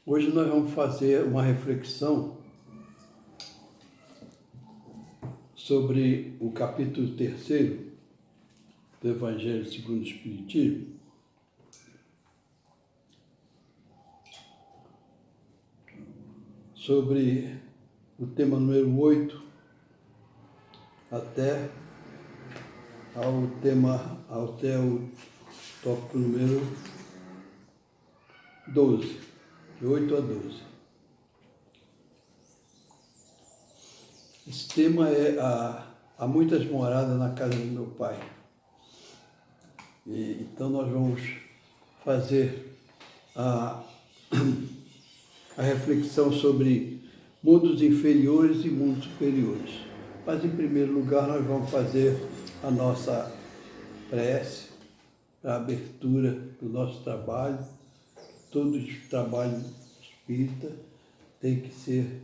Hoje nós vamos fazer uma reflexão sobre o capítulo 3º do Evangelho segundo o Espiritismo, sobre o tema número 8 até o tópico número 12, de 8 a 12. Esse tema é há muitas moradas na casa do meu pai. Então nós vamos fazer a reflexão sobre mundos inferiores e mundos superiores. Mas, em primeiro lugar, nós vamos fazer a nossa prece, a abertura do nosso trabalho. Todo trabalho espírita tem que ser,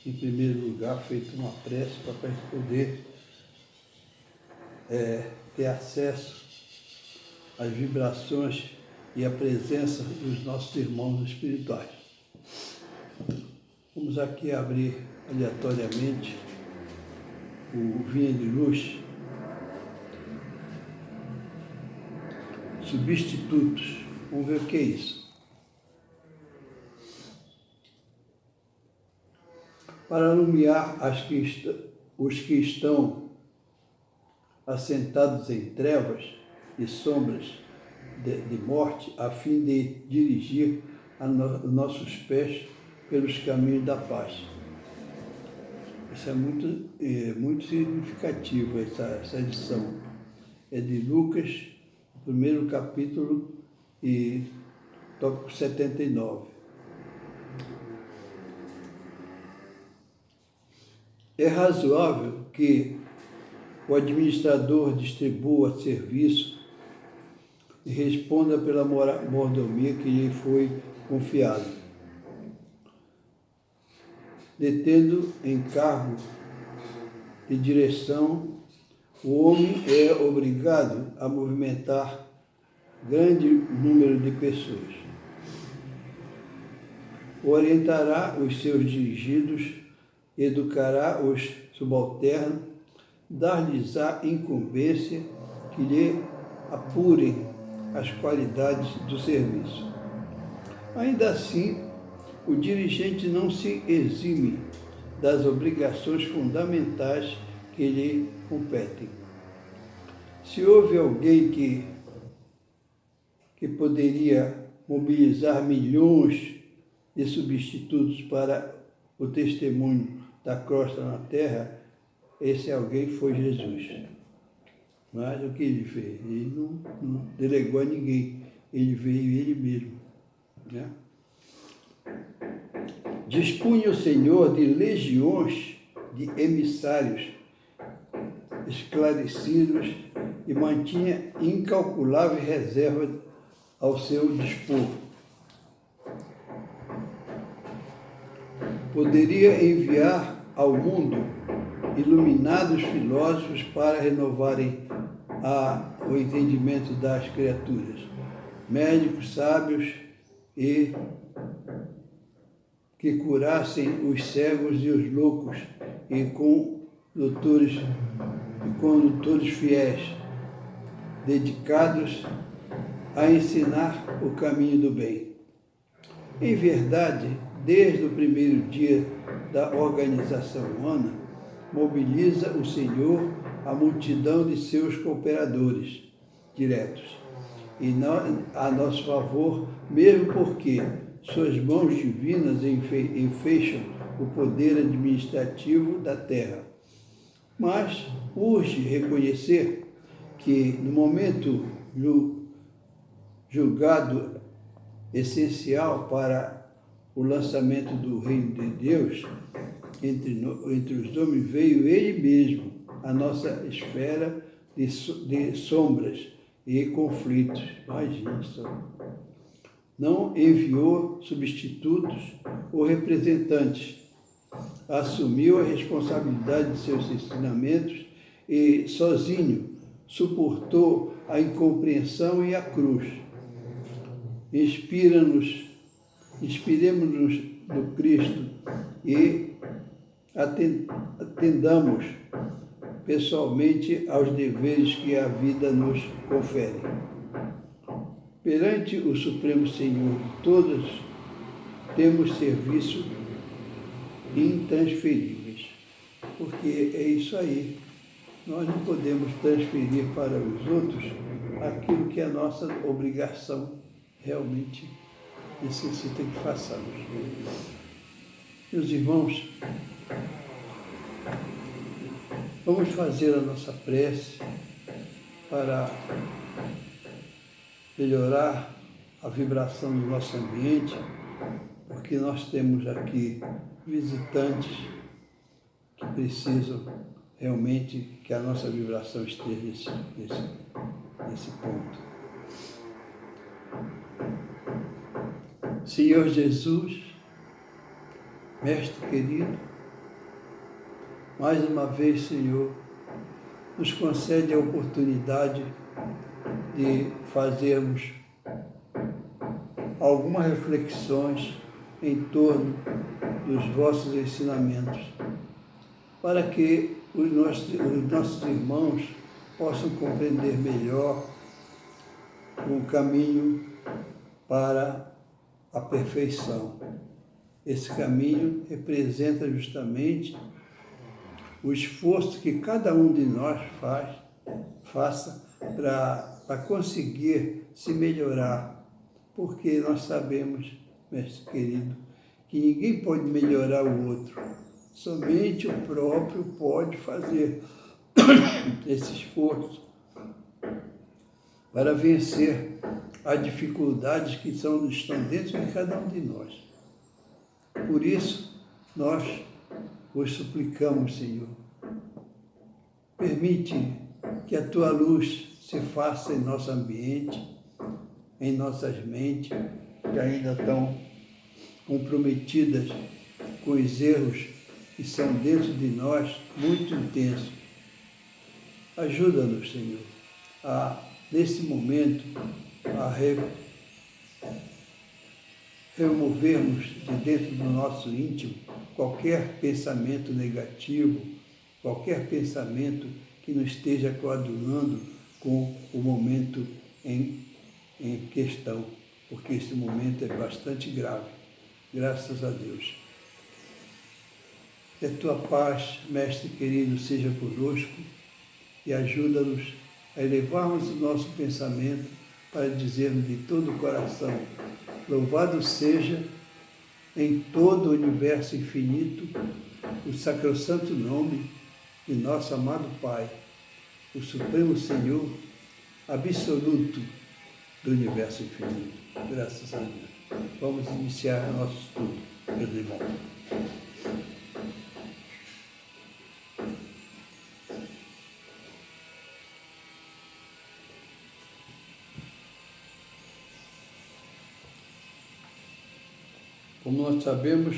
em primeiro lugar, feito uma prece para a gente poder ter acesso às vibrações e à presença dos nossos irmãos espirituais. Vamos aqui abrir aleatoriamente o Vinha de Luz, substitutos. Vamos ver o que é isso. Para iluminar os que estão assentados em trevas e sombras de morte, a fim de dirigir nossos pés pelos caminhos da paz. Isso é muito significativo, essa edição. É de Lucas, primeiro capítulo e tópico 79. É razoável que o administrador distribua serviço e responda pela mordomia que lhe foi confiada. Detendo encargo de direção, o homem é obrigado a movimentar grande número de pessoas. Orientará os seus dirigidos, educará os subalternos, dar-lhes-á incumbência que lhe apurem as qualidades do serviço. Ainda assim, o dirigente não se exime das obrigações fundamentais que lhe competem. Se houve alguém que poderia mobilizar milhões de substitutos para o testemunho da crosta na terra, esse alguém foi Jesus. Mas o que ele fez? Ele não delegou a ninguém, ele veio ele mesmo, né? Dispunha o Senhor de legiões de emissários esclarecidos e mantinha incalculável reserva ao seu dispor. Poderia enviar ao mundo iluminados filósofos para renovarem o entendimento das criaturas, médicos sábios e que curassem os cegos e os loucos e condutores fiéis, dedicados a ensinar o caminho do bem. Em verdade, desde o primeiro dia da organização humana, mobiliza o Senhor a multidão de seus cooperadores diretos e a nosso favor, mesmo porque suas mãos divinas enfeixam o poder administrativo da terra. Mas urge reconhecer que, no momento julgado essencial para o lançamento do reino de Deus, entre os homens veio ele mesmo à nossa esfera de sombras e conflitos. Imagina só. Não enviou substitutos ou representantes, assumiu a responsabilidade de seus ensinamentos e, sozinho, suportou a incompreensão e a cruz. Inspira-nos Inspiremos-nos do Cristo e atendamos pessoalmente aos deveres que a vida nos confere. Perante o Supremo Senhor de todos, temos serviço intransferíveis, porque é isso aí. Nós não podemos transferir para os outros aquilo que a nossa obrigação realmente necessita que façamos. Meus irmãos, vamos fazer a nossa prece para melhorar a vibração do nosso ambiente, porque nós temos aqui visitantes que precisam realmente que a nossa vibração esteja nesse ponto. Senhor Jesus, Mestre querido, mais uma vez, Senhor, nos concede a oportunidade de fazermos algumas reflexões em torno dos vossos ensinamentos, para que os nossos irmãos possam compreender melhor o caminho para a perfeição. Esse caminho representa justamente o esforço que cada um de nós faça para conseguir se melhorar, porque nós sabemos, mestre querido, que ninguém pode melhorar o outro, somente o próprio pode fazer esse esforço para vencer as dificuldades que estão dentro de cada um de nós. Por isso, nós vos suplicamos, Senhor, permite que a Tua luz se faça em nosso ambiente, em nossas mentes, que ainda estão comprometidas com os erros que são dentro de nós muito intensos. Ajuda-nos, Senhor, nesse momento, a removermos de dentro do nosso íntimo qualquer pensamento negativo, qualquer pensamento que não esteja coadunando com o momento em questão, porque esse momento é bastante grave, graças a Deus. Que a Tua paz, Mestre querido, seja conosco e ajuda-nos a elevarmos o nosso pensamento para dizermos de todo o coração: louvado seja em todo o universo infinito o sacrossanto nome de nosso amado Pai, o Supremo Senhor absoluto do universo infinito. Graças a Deus. Vamos iniciar nosso estudo, meus irmãos. Como nós sabemos,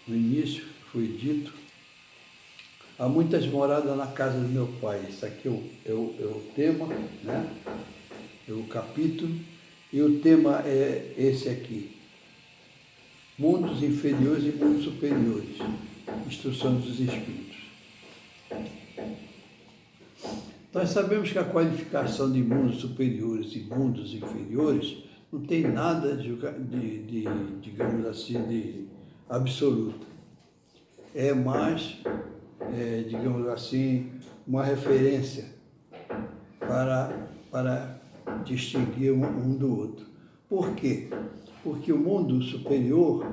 no início foi dito, há muitas moradas na casa do meu Pai. Isso aqui é o tema, é o capítulo, e o tema é esse aqui: mundos inferiores e mundos superiores, instruções dos Espíritos. Nós sabemos que a qualificação de mundos superiores e mundos inferiores não tem nada digamos assim, de absoluto. É mais, digamos assim, uma referência para distinguir um do outro. Por quê? Porque o mundo superior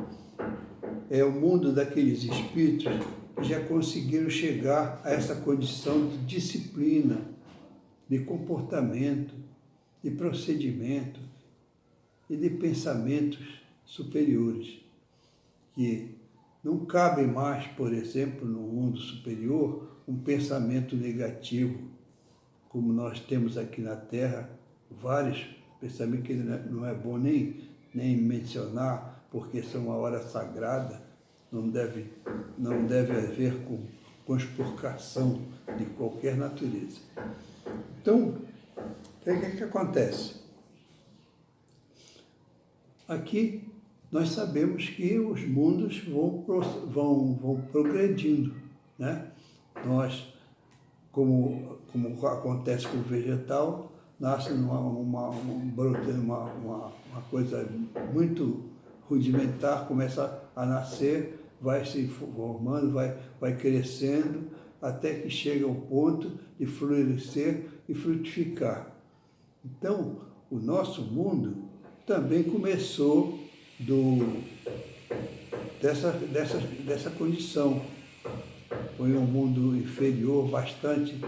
é o mundo daqueles espíritos que já conseguiram chegar a essa condição de disciplina, de comportamento, de procedimento e de pensamentos superiores, que não cabe mais, por exemplo, no mundo superior, um pensamento negativo, como nós temos aqui na Terra, vários pensamentos que não é bom nem mencionar, porque são uma hora sagrada, não deve haver conspurcação de qualquer natureza. Então, o que acontece? aqui nós sabemos que os mundos vão progredindo, né? Nós, como acontece com o vegetal, nasce uma coisa muito rudimentar, começa a nascer, vai se formando, vai crescendo, até que chega ao ponto de florescer e frutificar. Então, o nosso mundo também começou dessa condição. Foi um mundo inferior, bastante,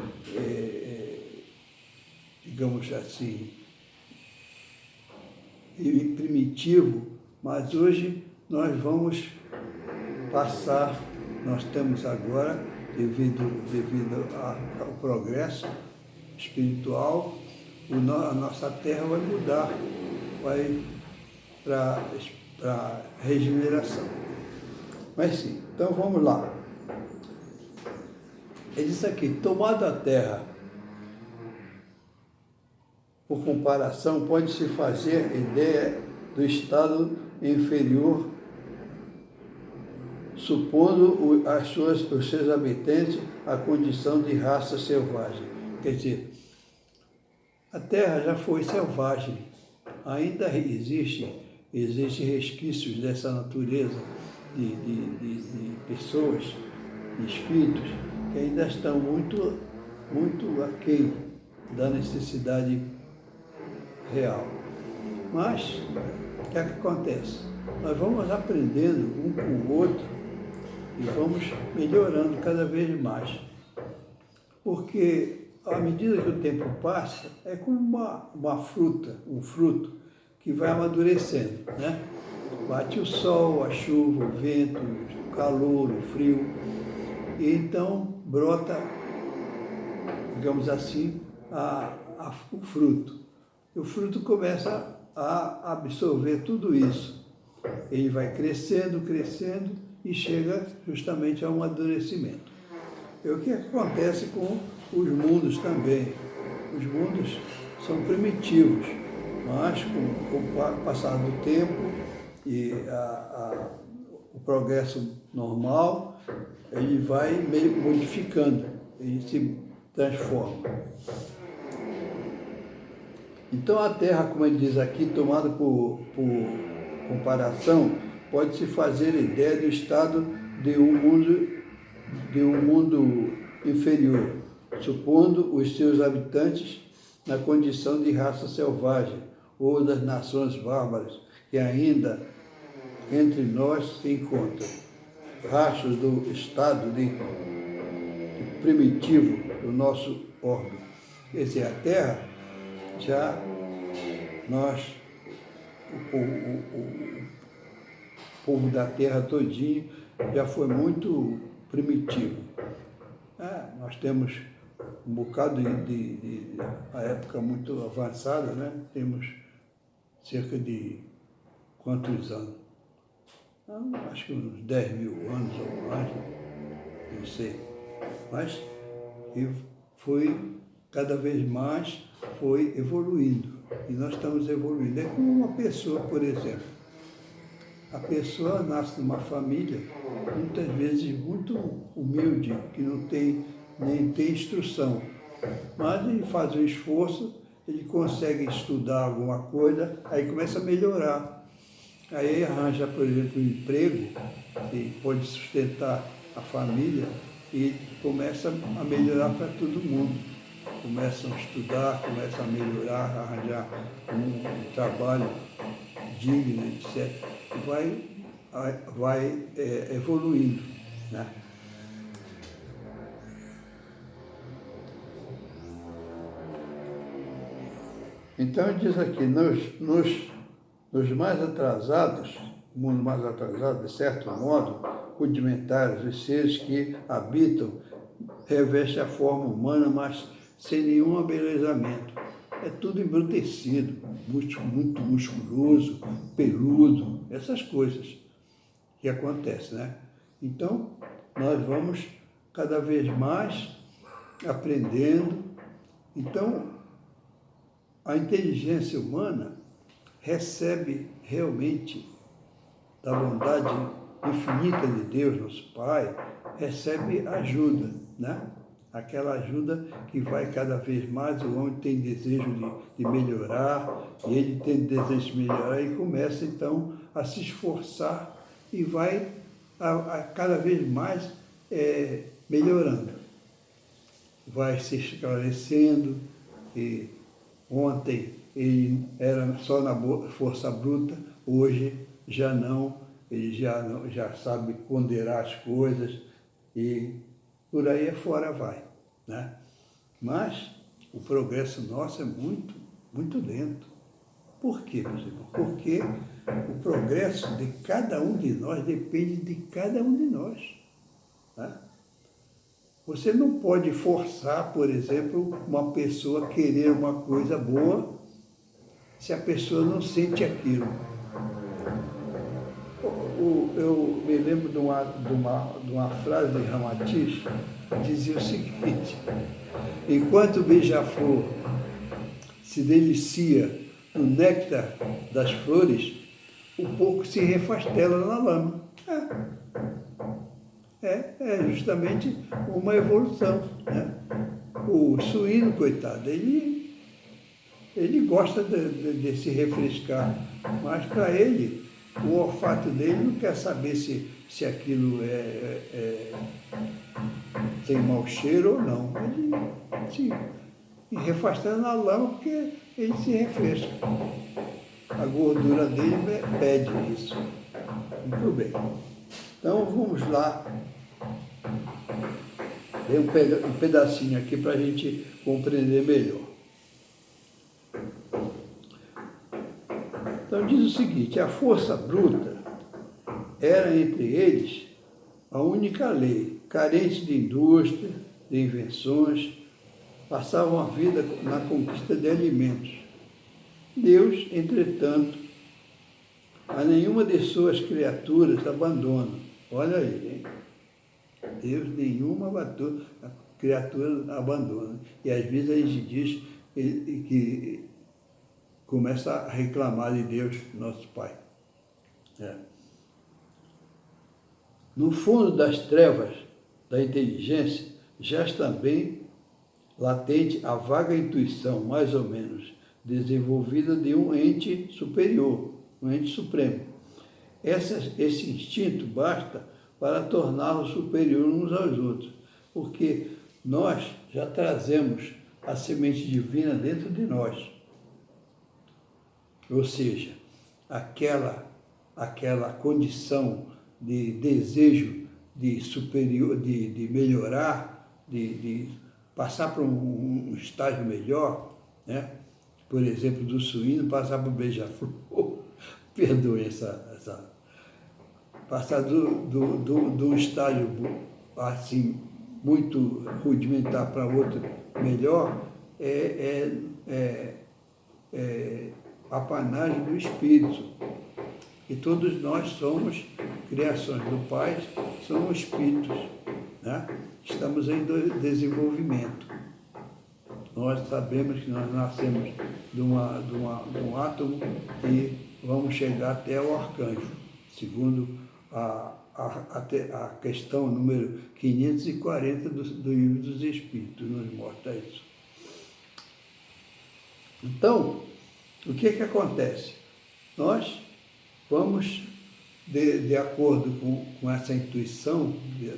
digamos assim, primitivo, mas hoje nós vamos passar, nós temos agora, devido ao progresso espiritual, a nossa terra vai mudar, vai para regeneração. Mas sim, então vamos lá. Ele diz aqui, tomada a terra, por comparação, pode-se fazer ideia do estado inferior, supondo os seus habitantes a condição de raça selvagem. Quer dizer, a terra já foi selvagem, ainda existem resquícios dessa natureza de pessoas, de espíritos, que ainda estão muito, muito aquém da necessidade real. Mas, o que é que acontece? Nós vamos aprendendo um com o outro e vamos melhorando cada vez mais. Porque, à medida que o tempo passa, é como uma fruta, um fruto que vai amadurecendo, né? Bate o sol, a chuva, o vento, o calor, o frio, e então brota, digamos assim, o fruto. E o fruto começa a absorver tudo isso. Ele vai crescendo, crescendo e chega justamente ao amadurecimento. É o que acontece com os mundos também. Os mundos são primitivos, mas com o passar do tempo e o progresso normal, ele vai meio modificando, ele se transforma. Então a Terra, como ele diz aqui, tomada por comparação, pode-se fazer ideia do estado de um mundo inferior, supondo os seus habitantes na condição de raça selvagem ou das nações bárbaras que ainda entre nós se encontram. Rastros do estado de primitivo do nosso órgão. Quer dizer, a Terra, já nós, o povo da Terra todinho, já foi muito primitivo. Nós temos um bocado de a época muito avançada, né? Temos cerca de quantos anos? Acho que uns 10 mil anos ou mais, não sei. Mas foi cada vez mais foi evoluindo. E nós estamos evoluindo. É como uma pessoa, por exemplo. A pessoa nasce numa família, muitas vezes muito humilde, que nem tem instrução. Mas ele faz um esforço, ele consegue estudar alguma coisa, aí começa a melhorar. Aí arranja, por exemplo, um emprego que pode sustentar a família e começa a melhorar para todo mundo. Começam a estudar, começam a melhorar, a arranjar um trabalho digno, etc. E vai evoluindo, né? Então ele diz aqui, nos mais atrasados, o mundo mais atrasado, de certo modo, rudimentares, os seres que habitam, revestem a forma humana, mas sem nenhum embelezamento. É tudo embrutecido, muito musculoso, peludo, essas coisas que acontecem, né? Então, nós vamos cada vez mais aprendendo. Então, a inteligência humana recebe realmente da bondade infinita de Deus, nosso Pai, recebe ajuda, né? Aquela ajuda que vai cada vez mais, o homem tem desejo de melhorar, e ele tem desejo de melhorar e começa então a se esforçar e vai a cada vez mais melhorando. Vai se esclarecendo, e ontem ele era só na força bruta, hoje já não, ele já sabe ponderar as coisas e por aí afora vai, né? Mas o progresso nosso é muito, muito lento. Por quê, meus irmãos? Porque o progresso de cada um de nós depende de cada um de nós, né? Você não pode forçar, por exemplo, uma pessoa a querer uma coisa boa se a pessoa não sente aquilo. Eu me lembro de uma frase de Ramatiz, que dizia o seguinte: enquanto o beija-flor se delicia no néctar das flores, o porco se refastela na lama. É justamente uma evolução, né? O suíno, coitado, ele gosta de se refrescar, mas para ele, o olfato dele não quer saber se aquilo tem mau cheiro ou não. Ele se refasta na lama porque ele se refresca. A gordura dele pede isso. Muito bem. Então vamos lá. Dei um pedacinho aqui para a gente compreender melhor. Então diz o seguinte: a força bruta era entre eles a única lei, carente de indústria, de invenções, passavam a vida na conquista de alimentos. Deus, entretanto, a nenhuma de suas criaturas abandona. Olha aí, hein? Deus, nenhuma criatura abandona. E às vezes a gente diz que começa a reclamar de Deus, nosso Pai. No fundo das trevas da inteligência, já está bem latente a vaga intuição, mais ou menos, desenvolvida de um ente superior, um ente supremo. Esse instinto basta para torná-los superior uns aos outros, porque nós já trazemos a semente divina dentro de nós. Ou seja, aquela condição de desejo de superior, de melhorar, de passar para um estágio melhor, né? Por exemplo, do suíno passar para o beija-flor, perdoe passar do estágio assim muito rudimentar para outro melhor apanagem do Espírito. E todos nós somos criações do Pai, somos espíritos, né? Estamos em desenvolvimento. Nós sabemos que nós nascemos de um átomo e vamos chegar até o arcanjo, segundo a questão número 540 do Livro dos Espíritos, nos mostra isso. Então, o que acontece? Nós vamos, de acordo com essa intuição,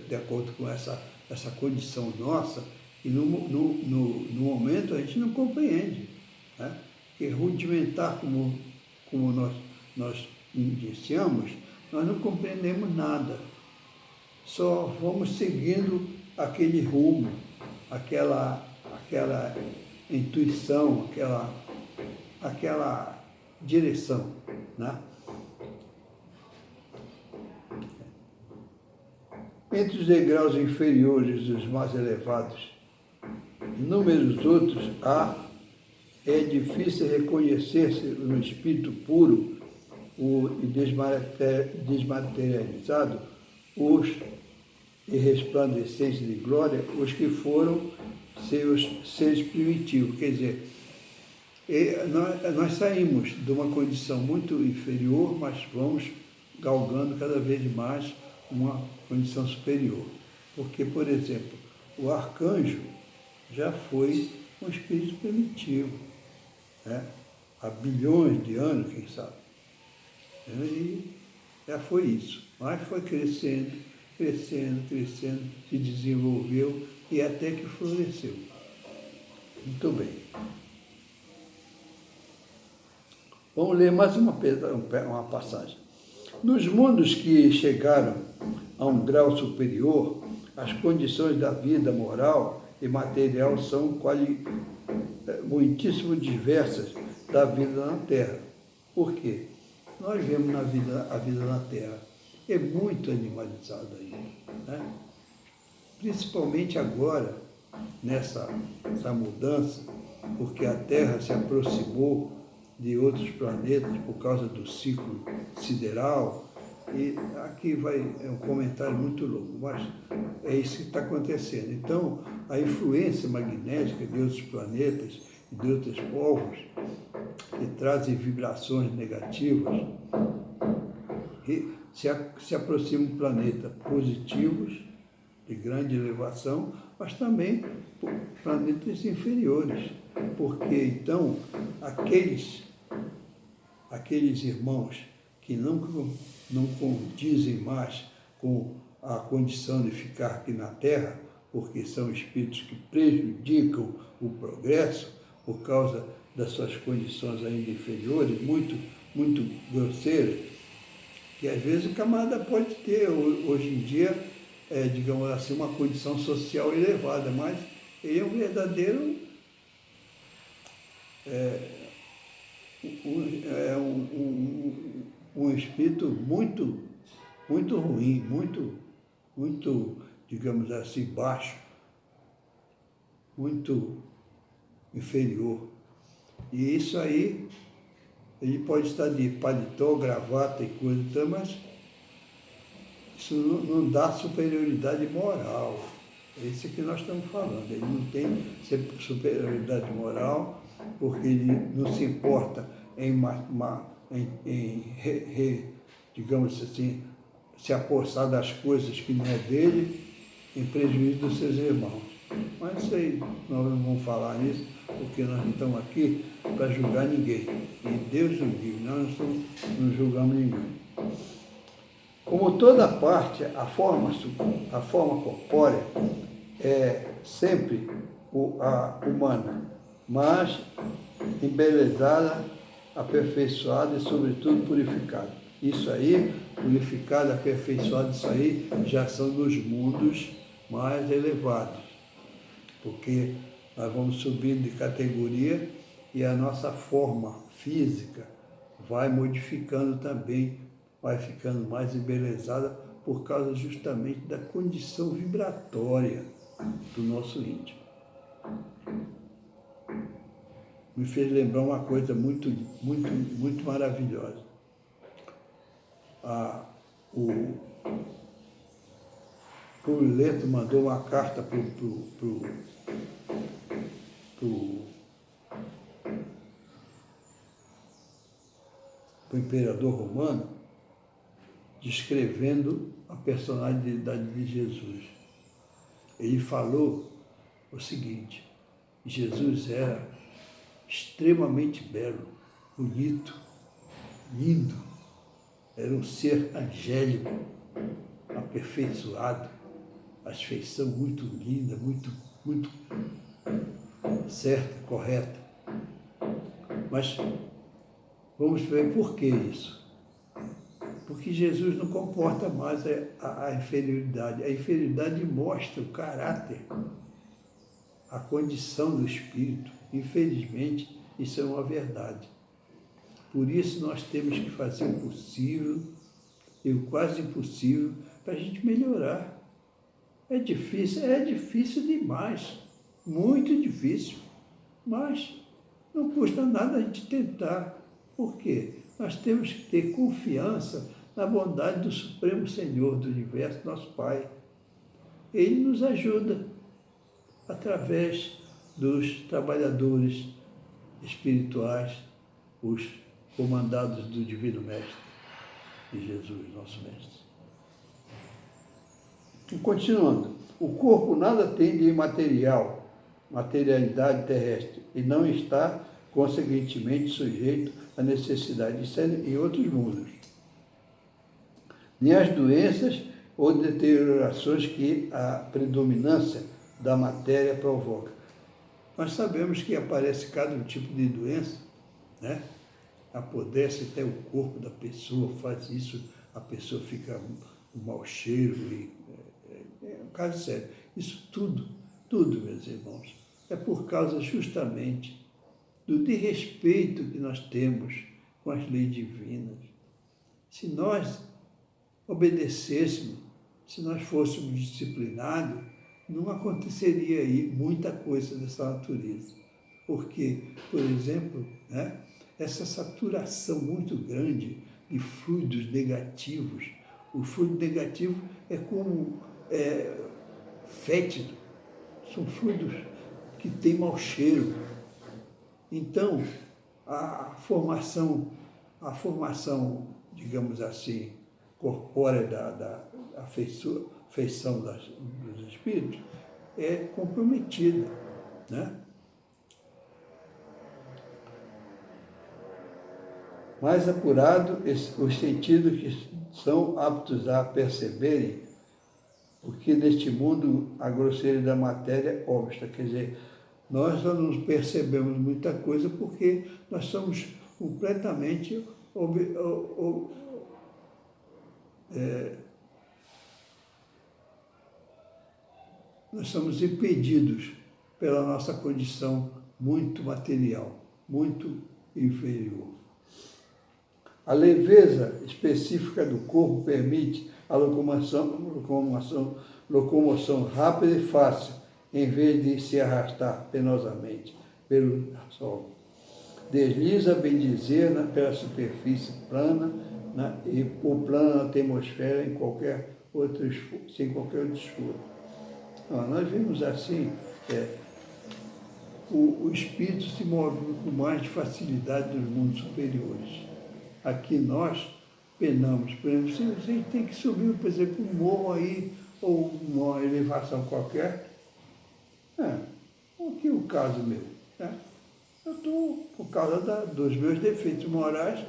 de acordo com essa condição nossa, e no momento a gente não compreende, né? Porque rudimentar, como nós iniciamos, nós não compreendemos nada. Só vamos seguindo aquele rumo, aquela intuição, aquela direção, né? Entre os degraus inferiores dos mais elevados, inúmeros outros é difícil reconhecer-se no espírito puro e desmaterializado e resplandecentes de glória, os que foram seus seres primitivos. Quer dizer, E nós saímos de uma condição muito inferior, mas vamos galgando cada vez mais uma condição superior. Porque, por exemplo, o arcanjo já foi um espírito primitivo, né? Há bilhões de anos, quem sabe. E já foi isso. Mas foi crescendo, crescendo, crescendo, se desenvolveu e até que floresceu. Muito bem. Vamos ler mais uma passagem. Nos mundos que chegaram a um grau superior, as condições da vida moral e material são muitíssimo diversas da vida na Terra. Por quê? Nós vemos a vida na Terra é muito animalizada ainda, né? Principalmente agora, nessa mudança, porque a Terra se aproximou de outros planetas por causa do ciclo sideral. E aqui é um comentário muito longo, mas é isso que está acontecendo. Então, a influência magnética de outros planetas e de outros povos que trazem vibrações negativas e se aproximam do planeta positivos, de grande elevação, mas também planetas inferiores, porque então aqueles irmãos que não condizem mais com a condição de ficar aqui na Terra, porque são espíritos que prejudicam o progresso por causa das suas condições ainda inferiores, muito, muito grosseiras, que às vezes o camarada pode ter, hoje em dia, digamos assim, uma condição social elevada, mas ele é um verdadeiro um espírito muito, muito ruim, muito, digamos assim, baixo, muito inferior. E isso aí, ele pode estar de paletó, gravata e coisa, mas isso não dá superioridade moral. É isso que nós estamos falando. Ele não tem superioridade moral porque ele não se importa digamos assim, se apossar das coisas que não é dele em prejuízo dos seus irmãos. Mas isso aí, nós não vamos falar nisso, porque nós não estamos aqui para julgar ninguém. E Deus nos livre, nós não julgamos ninguém. Como toda parte, a forma corpórea é sempre a humana, mas embelezada, aperfeiçoada e, sobretudo, purificada. Isso aí, purificada, aperfeiçoada, isso aí já são dos mundos mais elevados, porque nós vamos subindo de categoria e a nossa forma física vai modificando também, vai ficando mais embelezada por causa justamente da condição vibratória do nosso íntimo. Me fez lembrar uma coisa muito, muito, muito maravilhosa. O Leto mandou uma carta para o imperador romano, descrevendo a personalidade de Jesus. Ele falou o seguinte: Jesus era extremamente belo, bonito, lindo, era um ser angélico, aperfeiçoado, as feições muito linda, muito, muito certa, correta. Mas vamos ver por que isso. Porque Jesus não comporta mais a inferioridade. A inferioridade mostra o caráter, a condição do espírito. Infelizmente, isso é uma verdade. Por isso nós temos que fazer o possível e o quase impossível para a gente melhorar. É difícil demais, muito difícil, mas não custa nada a gente tentar. Por quê? Nós temos que ter confiança na bondade do Supremo Senhor do Universo, nosso Pai. Ele nos ajuda através dos trabalhadores espirituais, os comandados do Divino Mestre, de Jesus, nosso Mestre. E continuando, o corpo nada tem de imaterial, materialidade terrestre, e não está, consequentemente, sujeito à necessidade de ser em outros mundos, nem às doenças ou deteriorações que a predominância da matéria provoca. Nós sabemos que aparece cada tipo de doença, né? Apodrece até o corpo da pessoa, faz isso, a pessoa fica um mau cheiro, é um caso sério. Isso tudo, meus irmãos, é por causa justamente do desrespeito que nós temos com as leis divinas. Se nós obedecêssemos, se nós fôssemos disciplinados, não aconteceria aí muita coisa dessa natureza. Porque, por exemplo, né, essa saturação muito grande de fluidos negativos, o fluido negativo é como fétido, são fluidos que têm mau cheiro. Então, a formação, digamos assim, corpórea da feição dos espíritos é comprometida, né? Mais apurado, os sentidos que são aptos a perceberem o que neste mundo a grosseria da matéria obsta. Quer dizer, nós só não percebemos muita coisa porque nós somos completamente nós somos impedidos pela nossa condição muito material, muito inferior. A leveza específica do corpo permite a locomoção rápida e fácil, em vez de se arrastar penosamente pelo solo. Desliza, bem dizer, pela superfície plana, né, e por plano na atmosfera sem qualquer outro esforço. Nós vimos assim, o espírito se move com mais facilidade nos mundos superiores. Aqui nós penamos, por exemplo, se você tem que subir, por exemplo, um morro aí, ou uma elevação qualquer, o que é o caso meu? Eu estou, por causa dos meus defeitos morais,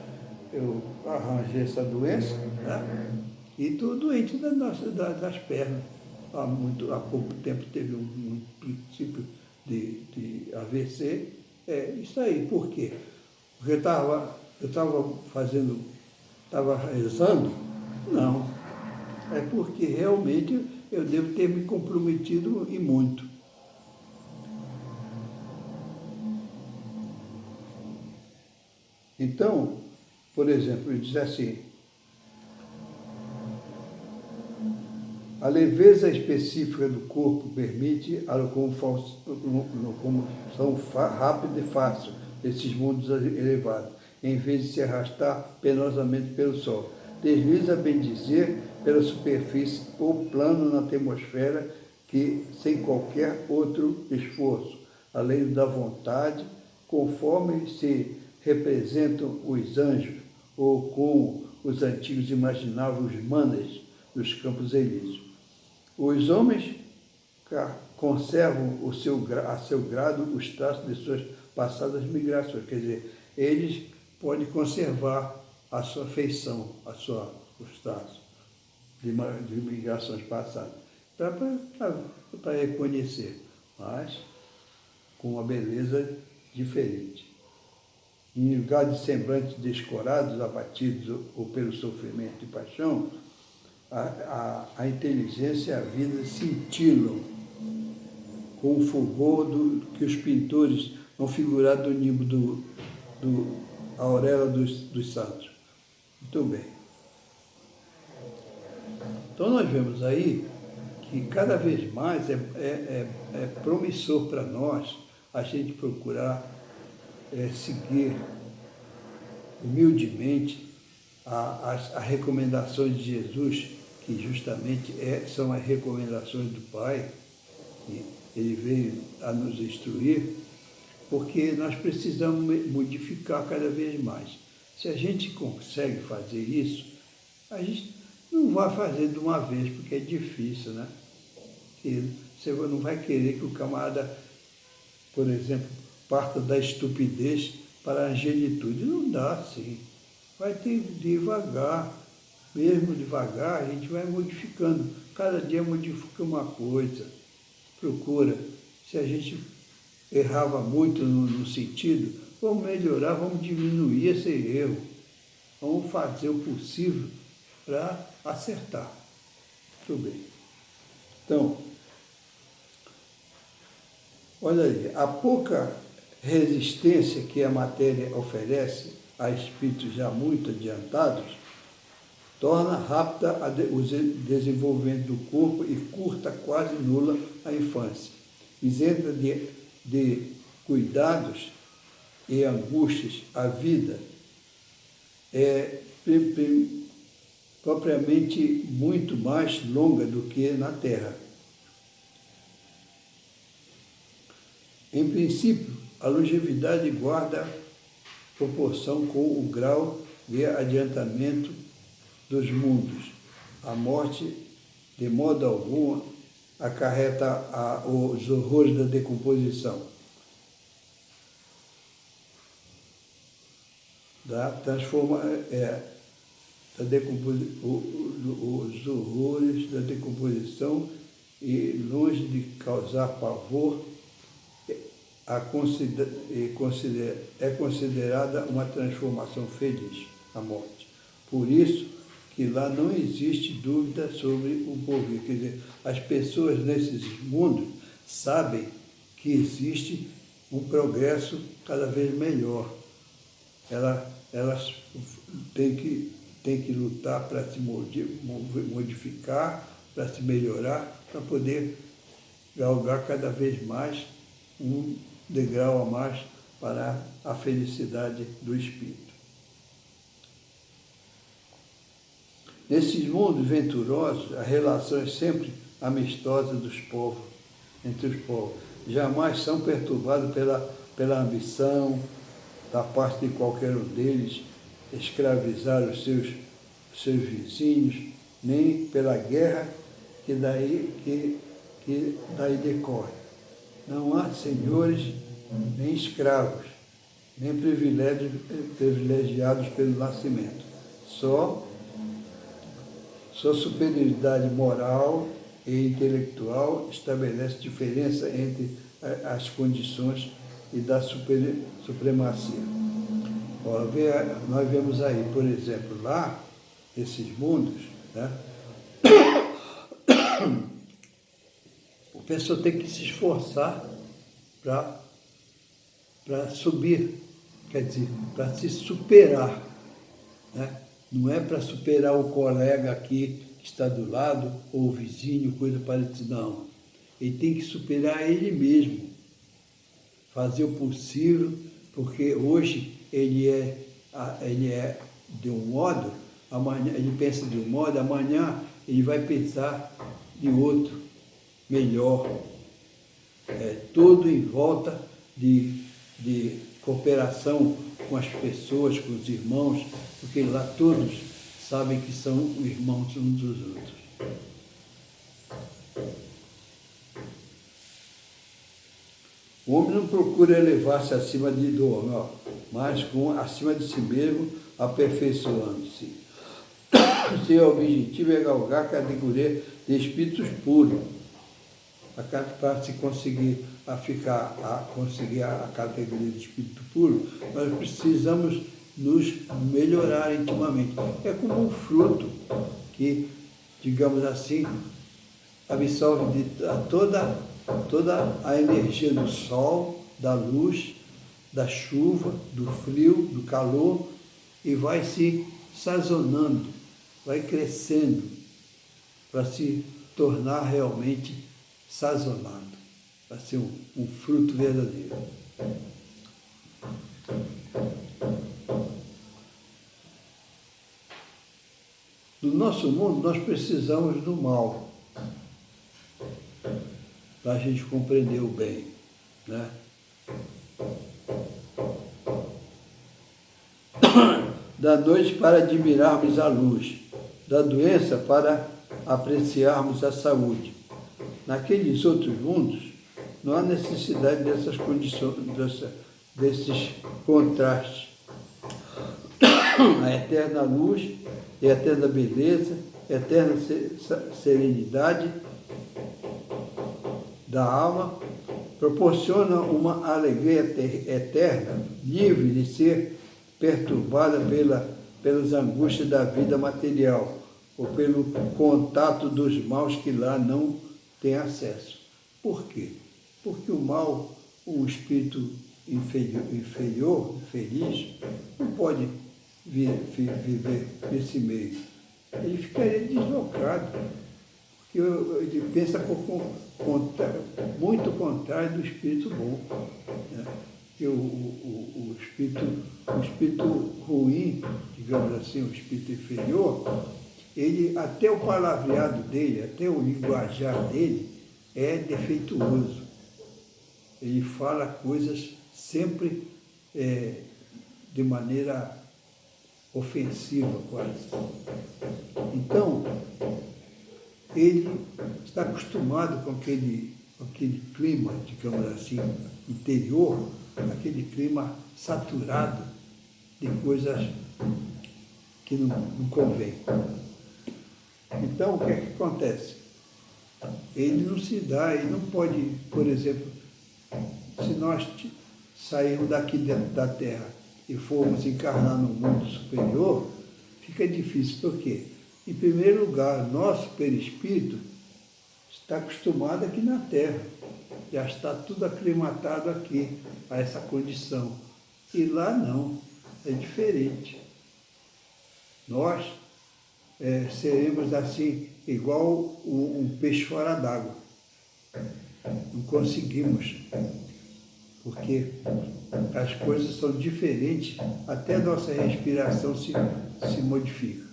eu arranjei essa doença, né? E estou doente das pernas. Há pouco tempo teve um princípio de AVC. Isso aí, por quê? Porque eu estava rezando? Não. É porque realmente eu devo ter me comprometido e muito. Então, por exemplo, ele diz assim, a leveza específica do corpo permite a locomoção rápida e fácil desses mundos elevados, em vez de se arrastar penosamente pelo sol. Desliza, bem dizer, pela superfície ou plano na atmosfera que sem qualquer outro esforço, além da vontade, conforme se representam os anjos, ou como os antigos imaginavam os manas dos campos elíseos. Os homens conservam a seu grado os traços de suas passadas migrações, quer dizer, eles podem conservar a sua feição, os traços de migrações passadas, para reconhecer, mas com uma beleza diferente. Em lugar de semblantes descorados, abatidos ou pelo sofrimento e paixão, a inteligência e a vida cintilam com o fulgor que os pintores vão figurar do nimbo a auréola dos santos. Muito bem. Então nós vemos aí que cada vez mais é promissor para nós a gente procurar seguir humildemente as recomendações de Jesus, que justamente são as recomendações do Pai, que Ele veio a nos instruir, porque nós precisamos modificar cada vez mais. Se a gente consegue fazer isso, a gente não vai fazer de uma vez, porque é difícil, né? E você não vai querer que o camarada, por exemplo, parta da estupidez para a angelitude. Não dá assim. Vai ter devagar, mesmo devagar, a gente vai modificando. Cada dia modifica uma coisa. Procura. Se a gente errava muito no sentido, vamos melhorar, vamos diminuir esse erro. Vamos fazer o possível para acertar. Muito bem. Então, olha aí, a pouca resistência que a matéria oferece a espíritos já muito adiantados torna rápida o desenvolvimento do corpo e curta, quase nula, a infância. Isenta de cuidados e angústias, a vida é propriamente muito mais longa do que na Terra. Em princípio, a longevidade guarda proporção com o grau de adiantamento dos mundos. A morte, de modo algum, acarreta os horrores da decomposição. Transforma os horrores da decomposição e, longe de causar pavor, é considerada uma transformação feliz, a morte. Por isso que lá não existe dúvida sobre o porvir. Quer dizer, as pessoas nesses mundos sabem que existe um progresso cada vez melhor. Elas têm que lutar para se modificar, para se melhorar, para poder galgar cada vez mais um degrau a mais para a felicidade do espírito. Nesses mundos venturosos, a relação é sempre amistosa dos povos, entre os povos. Jamais são perturbados pela ambição da parte de qualquer um deles escravizar os seus vizinhos, nem pela guerra que daí decorre. Não há senhores nem escravos, nem privilegiados pelo nascimento. Só superioridade moral e intelectual estabelece diferença entre as condições e da supremacia. Nós vemos aí, por exemplo, lá, esses mundos, né? A pessoa tem que se esforçar para subir, quer dizer, para se superar, né? Não é para superar o colega aqui que está do lado, ou o vizinho, coisa parecida, não. Ele tem que superar ele mesmo, fazer o possível, porque hoje ele é de um modo, amanhã ele pensa de um modo, amanhã ele vai pensar de outro, melhor. Tudo em volta de cooperação com as pessoas, com os irmãos, porque lá todos sabem que são irmãos uns dos outros. O homem não procura elevar-se acima do homem, mas acima de si mesmo, aperfeiçoando-se. Seu objetivo é galgar a categoria de espíritos puros. Para se conseguir conseguir a categoria de espírito puro, nós precisamos nos melhorar intimamente. É como um fruto que, digamos assim, absorve toda a energia do sol, da luz, da chuva, do frio, do calor, e vai se sazonando, vai crescendo para se tornar realmente sazonado, para ser um fruto verdadeiro. No nosso mundo, nós precisamos do mal para a gente compreender o bem, né? Da noite para admirarmos a luz, da doença para apreciarmos a saúde. Naqueles outros mundos, não há necessidade dessas condições, desses contrastes. A eterna luz, a eterna beleza, a eterna serenidade da alma proporciona uma alegria eterna, livre de ser perturbada pelas angústias da vida material ou pelo contato dos maus que lá não têm acesso. Por quê? Porque o mal, o espírito inferior, infeliz, não pode viver nesse meio. Ele ficaria deslocado, porque ele pensa muito contrário do espírito bom, né? Que o espírito ruim, digamos assim, o espírito inferior, ele, até o palavreado dele, até o linguajar dele é defeituoso. Ele fala coisas sempre de maneira ofensiva, quase. Então, ele está acostumado com aquele clima, digamos assim, interior, aquele clima saturado de coisas que não convém. Então, o que é que acontece? Ele não se dá, ele não pode, por exemplo, se nós sairmos daqui dentro da Terra e formos encarnar no mundo superior, fica difícil. Por quê? Em primeiro lugar, nosso perispírito está acostumado aqui na Terra, já está tudo aclimatado aqui, a essa condição. E lá não, é diferente. Nós seremos assim, igual um peixe fora d'água. Não conseguimos, porque as coisas são diferentes, até a nossa respiração se modifica.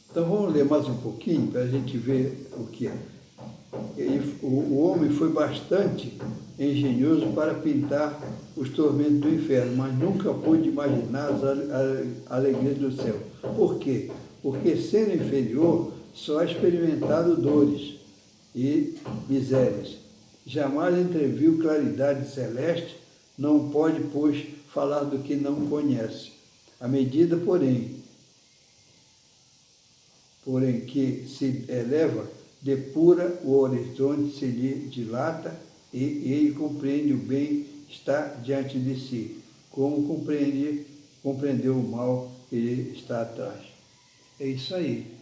Então vamos ler mais um pouquinho para a gente ver o que é. O homem foi bastante engenhoso para pintar os tormentos do inferno, mas nunca pôde imaginar a alegria do céu. Por quê? Porque sendo inferior, só ha experimentado dores e misérias. Jamais entreviu claridade celeste, não pode, pois, falar do que não conhece. À medida, porém que se eleva, depura o horizonte, se lhe dilata e ele compreende o bem está diante de si, como compreendeu o mal que lhe está atrás. É isso aí.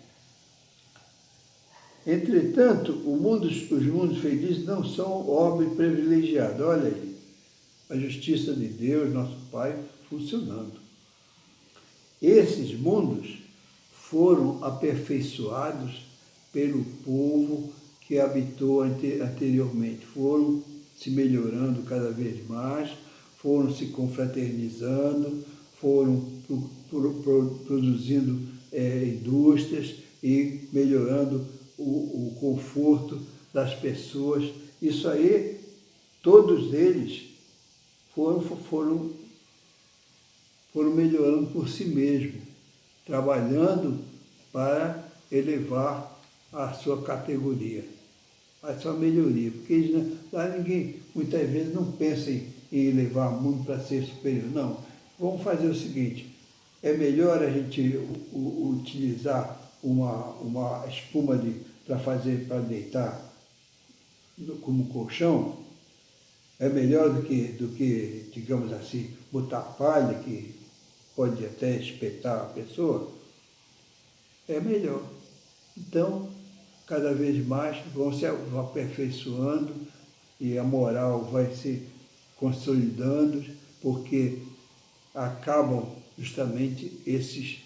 Entretanto, os mundos felizes não são orbe privilegiado. Olha aí, a justiça de Deus, nosso Pai, funcionando. Esses mundos foram aperfeiçoados pelo povo que habitou anteriormente, foram se melhorando cada vez mais, foram se confraternizando, foram produzindo indústrias e melhorando o conforto das pessoas. Isso aí, todos eles foram melhorando por si mesmos, trabalhando para elevar a sua categoria, a sua melhoria. Porque lá ninguém, muitas vezes, não pensa em elevar o mundo para ser superior. Não. Vamos fazer o seguinte, é melhor a gente utilizar uma espuma para deitar como colchão, é melhor do que, digamos assim, botar palha, que pode até espetar a pessoa, é melhor. Então, cada vez mais vão se aperfeiçoando e a moral vai se consolidando, porque acabam justamente esses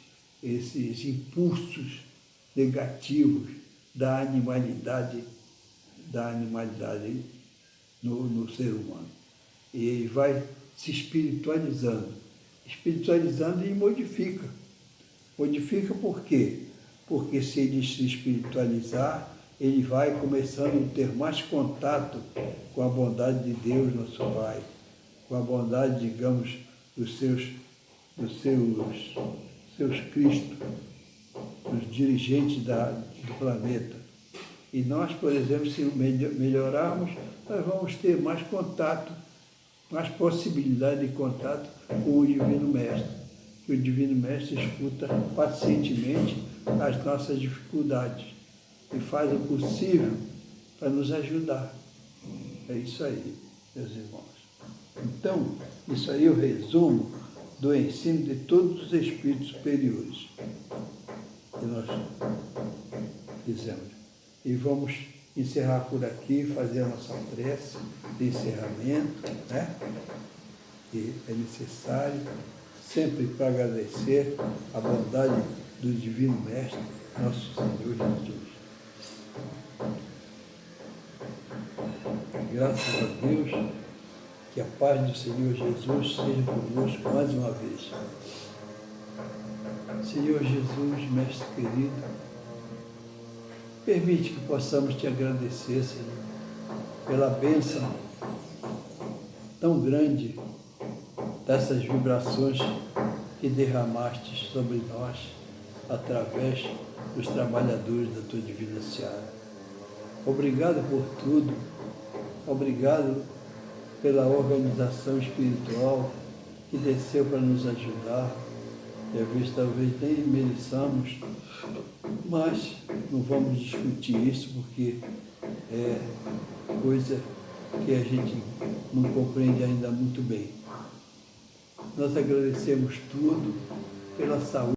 impulsos negativos da animalidade no ser humano. E ele vai se espiritualizando e modifica. Modifica por quê? Porque se ele se espiritualizar, ele vai começando a ter mais contato com a bondade de Deus, nosso Pai, com a bondade, digamos, dos seus Cristo, dos dirigentes do planeta. E nós, por exemplo, se melhorarmos, nós vamos ter mais contato, mais possibilidade de contato com o Divino Mestre. Que o Divino Mestre escuta pacientemente as nossas dificuldades e faz o possível para nos ajudar. É isso aí, meus irmãos. Então, isso aí é o resumo do ensino de todos os espíritos superiores que nós fizemos. E vamos encerrar por aqui, fazer a nossa prece de encerramento, né? Que é necessário, sempre para agradecer a bondade do Divino Mestre, nosso Senhor Jesus. Graças a Deus, que a paz do Senhor Jesus seja conosco mais uma vez. Senhor Jesus, Mestre querido, permite que possamos te agradecer, Senhor, pela bênção tão grande dessas vibrações que derramaste sobre nós através dos trabalhadores da tua divina seara. Obrigado por tudo, obrigado pela organização espiritual que desceu para nos ajudar. Talvez nem mereçamos, mas não vamos discutir isso porque é coisa que a gente não compreende ainda muito bem. Nós agradecemos tudo pela saúde